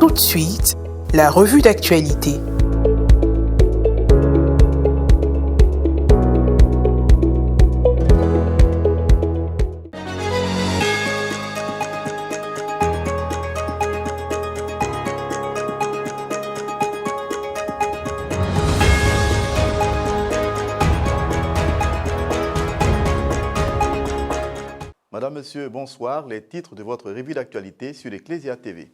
Tout de suite, la revue d'actualité. Madame, Monsieur, bonsoir. Les titres de votre revue d'actualité sur Ecclesia TV.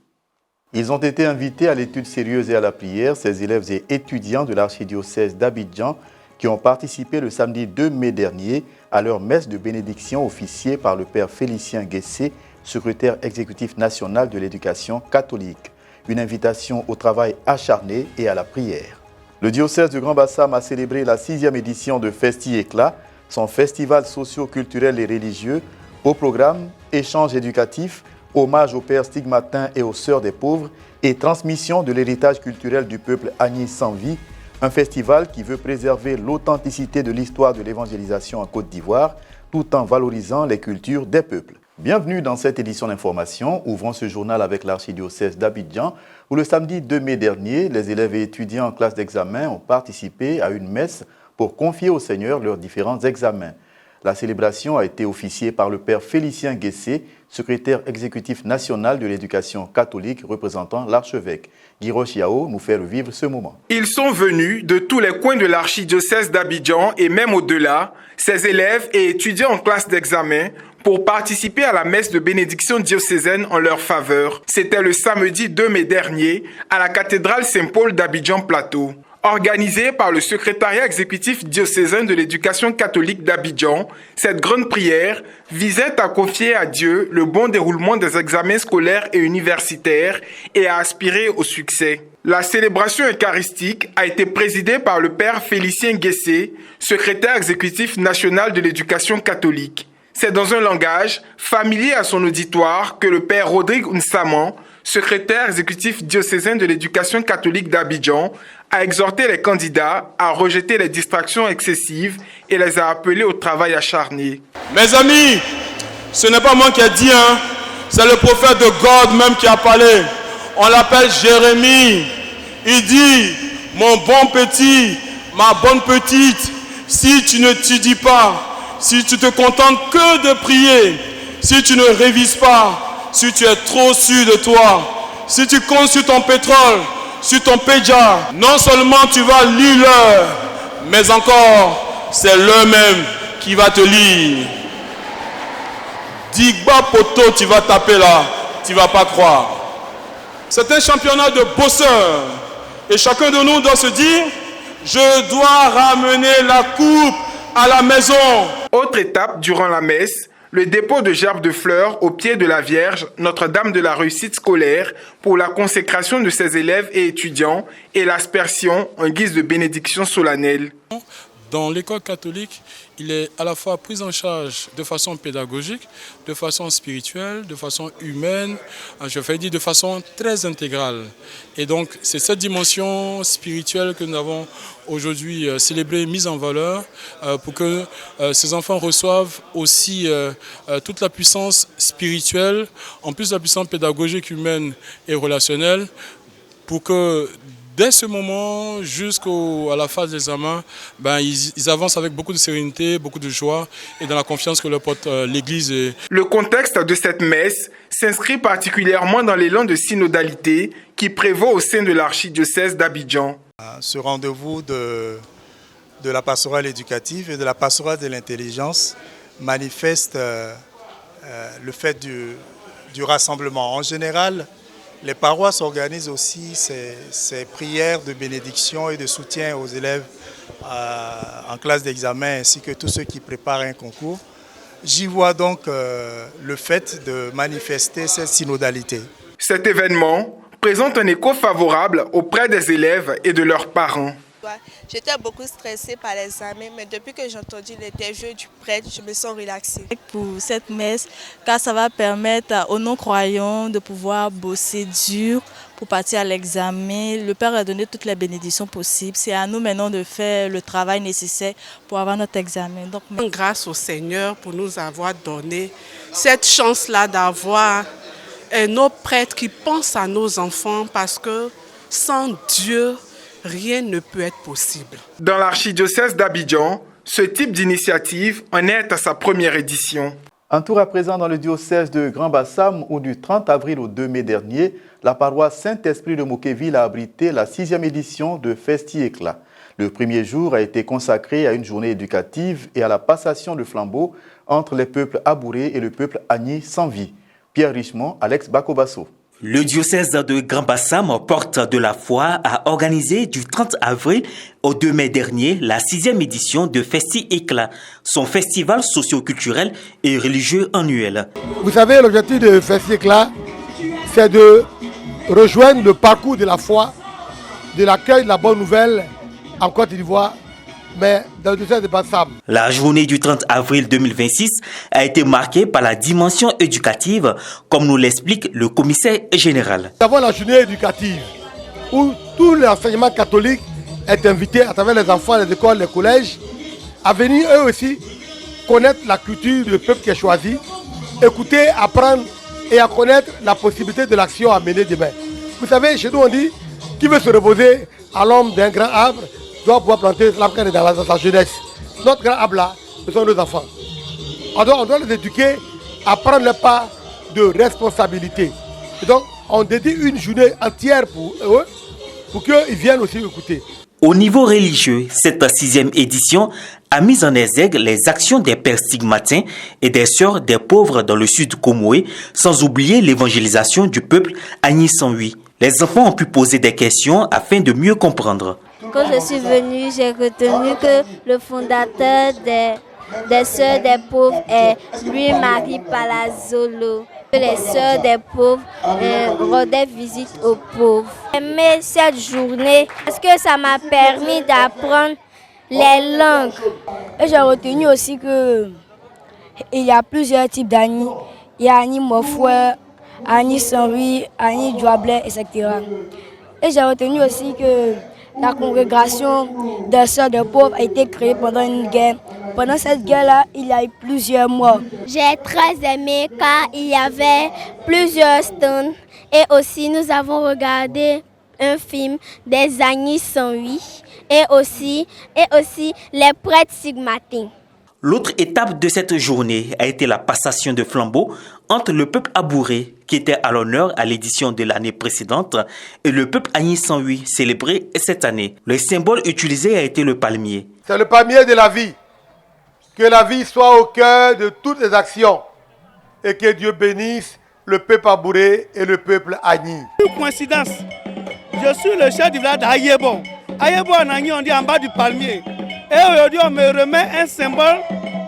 Ils ont été invités à l'étude sérieuse et à la prière, ces élèves et étudiants de l'archidiocèse d'Abidjan qui ont participé le samedi 2 mai dernier à leur messe de bénédiction officiée par le père Félicien Guessé, secrétaire exécutif national de l'éducation catholique. Une invitation au travail acharné et à la prière. Le diocèse de Grand-Bassam a célébré la 6e édition de Festi Éclat, son festival socio-culturel et religieux. Au programme, échange éducatif, hommage aux pères stigmatins et aux sœurs des pauvres et transmission de l'héritage culturel du peuple Agni sans vie, un festival qui veut préserver l'authenticité de l'histoire de l'évangélisation en Côte d'Ivoire tout en valorisant les cultures des peuples. Bienvenue dans cette édition d'information. Ouvrons ce journal avec l'archidiocèse d'Abidjan où le samedi 2 mai dernier, les élèves et étudiants en classe d'examen ont participé à une messe pour confier au Seigneur leurs différents examens. La célébration a été officiée par le père Félicien Guessé, secrétaire exécutif national de l'éducation catholique représentant l'archevêque. Guy Rochiao nous fait revivre ce moment. Ils sont venus de tous les coins de l'archidiocèse d'Abidjan et même au-delà, ces élèves et étudiants en classe d'examen pour participer à la messe de bénédiction diocésaine en leur faveur. C'était le samedi 2 mai dernier à la cathédrale Saint-Paul d'Abidjan-Plateau. Organisée par le secrétariat exécutif diocésain de l'éducation catholique d'Abidjan, cette grande prière visait à confier à Dieu le bon déroulement des examens scolaires et universitaires et à aspirer au succès. La célébration eucharistique a été présidée par le père Félicien Guessé, secrétaire exécutif national de l'éducation catholique. C'est dans un langage familier à son auditoire que le père Rodrigue Nsaman, secrétaire exécutif diocésain de l'éducation catholique d'Abidjan, a exhorté les candidats à rejeter les distractions excessives et les a appelés au travail acharné. Mes amis, ce n'est pas moi qui ai dit, c'est le prophète de God même qui a parlé. On l'appelle Jérémie. Il dit, mon bon petit, ma bonne petite, si tu ne t'étudies pas, si tu te contentes que de prier, si tu ne révises pas, si tu es trop sûr de toi, si tu comptes sur ton pétrole, sur ton pédia, non seulement tu vas lire l'heure, mais encore, c'est l'heure même qui va te lire. Digba poto, tu vas taper là, tu vas pas croire. C'est un championnat de bosseurs. Et chacun de nous doit se dire, je dois ramener la coupe à la maison. Autre étape durant la messe, le dépôt de gerbes de fleurs au pied de la Vierge, Notre-Dame de la réussite scolaire, pour la consécration de ses élèves et étudiants et l'aspersion en guise de bénédiction solennelle. Dans l'école catholique, il est à la fois pris en charge de façon pédagogique, de façon spirituelle, de façon humaine, je vais dire de façon très intégrale. Et donc, c'est cette dimension spirituelle que nous avons aujourd'hui célébrée, mise en valeur, pour que ces enfants reçoivent aussi toute la puissance spirituelle, en plus de la puissance pédagogique, humaine et relationnelle, pour que dès ce moment jusqu'à la phase d'examen, ils avancent avec beaucoup de sérénité, beaucoup de joie et dans la confiance que leur porte l'Église. Le contexte de cette messe s'inscrit particulièrement dans l'élan de synodalité qui prévaut au sein de l'archidiocèse d'Abidjan. Ce rendez-vous de la pastorale éducative et de la pastorale de l'intelligence manifeste le fait du rassemblement. En général, les paroisses organisent aussi ces prières de bénédiction et de soutien aux élèves en classe d'examen ainsi que tous ceux qui préparent un concours. J'y vois donc le fait de manifester cette synodalité. Cet événement présente un écho favorable auprès des élèves et de leurs parents. J'étais beaucoup stressée par l'examen, mais depuis que j'ai entendu l'interview du prêtre, je me sens relaxée. Pour cette messe, car ça va permettre aux non-croyants de pouvoir bosser dur pour partir à l'examen. Le Père a donné toutes les bénédictions possibles. C'est à nous maintenant de faire le travail nécessaire pour avoir notre examen. Donc, grâce au Seigneur pour nous avoir donné cette chance-là d'avoir et nos prêtres qui pensent à nos enfants parce que sans Dieu, rien ne peut être possible. Dans l'archidiocèse d'Abidjan, ce type d'initiative en est à sa première édition. Un tour à présent dans le diocèse de Grand-Bassam où du 30 avril au 2 mai dernier, la paroisse Saint-Esprit de Moqueville a abrité la 6e édition de Festi Éclat. Le premier jour a été consacré à une journée éducative et à la passation de flambeaux entre les peuples Abouré et le peuple Agni sans vie. Pierre Richemont, Alex Bakobasso. Le diocèse de Grand-Bassam, porte de la foi, a organisé du 30 avril au 2 mai dernier la 6e édition de Festi Éclat, son festival socio-culturel et religieux annuel. Vous savez, l'objectif de Festi Éclat, c'est de rejoindre le parcours de la foi, de l'accueil de la bonne nouvelle en Côte d'Ivoire, mais dans le diocèse de Bassam. La journée du 30 avril 2026 a été marquée par la dimension éducative, comme nous l'explique le commissaire général. Nous avons la journée éducative où tout l'enseignement catholique est invité à travers les enfants, les écoles, les collèges, à venir eux aussi connaître la culture du peuple qui est choisi, écouter, apprendre et à connaître la possibilité de l'action à mener demain. Vous savez, chez nous on dit, qui veut se reposer à l'ombre d'un grand arbre doit pouvoir planter l'arbre dans sa jeunesse. Notre grand arbre là, ce sont nos enfants. On doit les éduquer à prendre le pas de responsabilité. Et donc, on dédie une journée entière pour eux, pour qu'ils viennent aussi écouter. Au niveau religieux, cette 6e édition a mis en exergue les actions des pères stigmatins et des sœurs des pauvres dans le sud Comoé, sans oublier l'évangélisation du peuple Agni sans vie. Les enfants ont pu poser des questions afin de mieux comprendre. Quand je suis venue, j'ai retenu que le fondateur des Sœurs des pauvres est Louis-Marie Palazzolo. Les Sœurs des pauvres rendaient visite aux pauvres. J'aimais cette journée parce que ça m'a permis d'apprendre les langues. Et j'ai retenu aussi qu'il y a plusieurs types d'Agni. Il y a Agni Mofoué, Agni Sanri, Agni Douablé, etc. Et j'ai retenu aussi que la congrégation des Sœurs des pauvres a été créée pendant une guerre. Pendant cette guerre-là, il y a eu plusieurs morts. J'ai très aimé car il y avait plusieurs stands et aussi nous avons regardé un film des Agni sans vie et aussi les prêtres stigmatins. L'autre étape de cette journée a été la passation de flambeaux entre le peuple Abouré, qui était à l'honneur à l'édition de l'année précédente, et le peuple Agni sans vie, célébré cette année. Le symbole utilisé a été le palmier. C'est le palmier de la vie. Que la vie soit au cœur de toutes les actions et que Dieu bénisse le peuple Abouré et le peuple Agni. Une coïncidence, je suis le chef du village d'Ayebo. Ayebo en Agni, on dit en bas du palmier. Et aujourd'hui, on me remet un symbole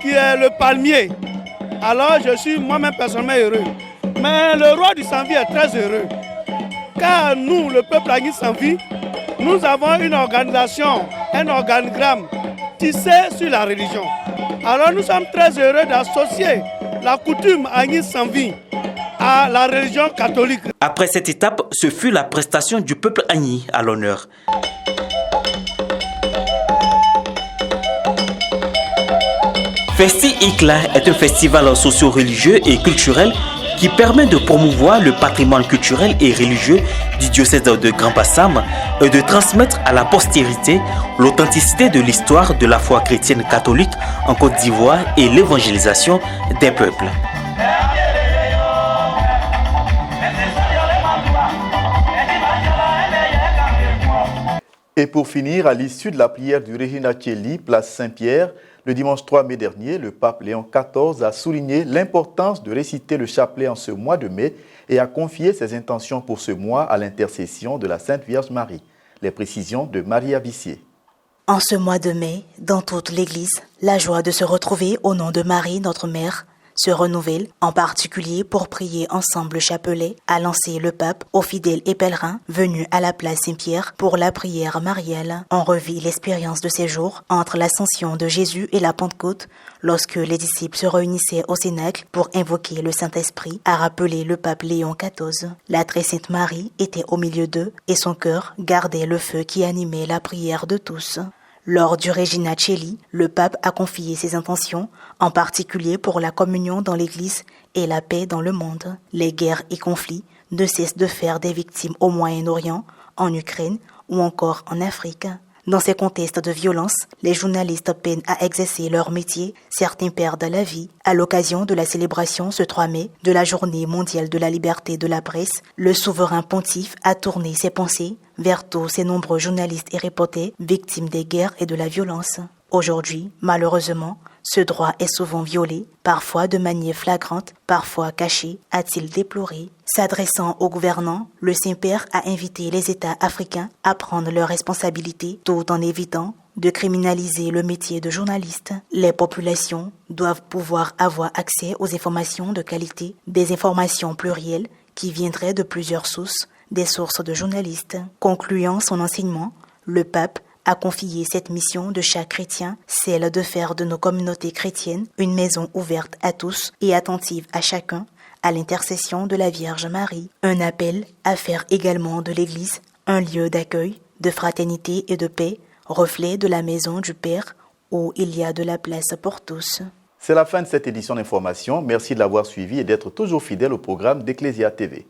qui est le palmier. Alors, je suis moi-même personnellement heureux. Mais le roi du sans-vie est très heureux. Car nous, le peuple Agni sans-vie, nous avons une organisation, un organigramme tissé sur la religion. Alors, nous sommes très heureux d'associer la coutume Agni sans-vie à la religion catholique. Après cette étape, ce fut la prestation du peuple Agni à l'honneur. Festi Éclat est un festival socio-religieux et culturel qui permet de promouvoir le patrimoine culturel et religieux du diocèse de Grand-Bassam et de transmettre à la postérité l'authenticité de l'histoire de la foi chrétienne catholique en Côte d'Ivoire et l'évangélisation des peuples. Et pour finir, à l'issue de la prière du Regina Coeli, place Saint-Pierre, le dimanche 3 mai dernier, le pape Léon XIV a souligné l'importance de réciter le chapelet en ce mois de mai et a confié ses intentions pour ce mois à l'intercession de la Sainte Vierge Marie. Les précisions de Maria Bissier. En ce mois de mai, dans toute l'Église, la joie de se retrouver au nom de Marie, notre Mère, se renouvelle, en particulier pour prier ensemble le chapelet, a lancé le pape aux fidèles et pèlerins venus à la place Saint-Pierre pour la prière mariale. On revit l'expérience de ces jours entre l'ascension de Jésus et la Pentecôte, lorsque les disciples se réunissaient au Cénacle pour invoquer le Saint-Esprit, a rappelé le pape Léon XIV. La très sainte Marie était au milieu d'eux et son cœur gardait le feu qui animait la prière de tous. Lors du Regina Coeli, le pape a confié ses intentions, en particulier pour la communion dans l'Église et la paix dans le monde. Les guerres et conflits ne cessent de faire des victimes au Moyen-Orient, en Ukraine ou encore en Afrique. Dans ces contextes de violence, les journalistes peinent à exercer leur métier, certains perdent la vie. À l'occasion de la célébration ce 3 mai de la Journée mondiale de la liberté de la presse, le souverain pontife a tourné ses pensées vers tous ces nombreux journalistes et reporters victimes des guerres et de la violence. Aujourd'hui, malheureusement, ce droit est souvent violé, parfois de manière flagrante, parfois cachée, a-t-il déploré. S'adressant aux gouvernants, le Saint-Père a invité les États africains à prendre leurs responsabilités tout en évitant de criminaliser le métier de journaliste. Les populations doivent pouvoir avoir accès aux informations de qualité, des informations plurielles qui viendraient de plusieurs sources, des sources de journalistes. Concluant son enseignement, le pape a confié cette mission de chaque chrétien, celle de faire de nos communautés chrétiennes une maison ouverte à tous et attentive à chacun, à l'intercession de la Vierge Marie. Un appel à faire également de l'Église un lieu d'accueil, de fraternité et de paix, reflet de la maison du Père où il y a de la place pour tous. C'est la fin de cette édition d'information. Merci de l'avoir suivi et d'être toujours fidèle au programme d'Ecclesia TV.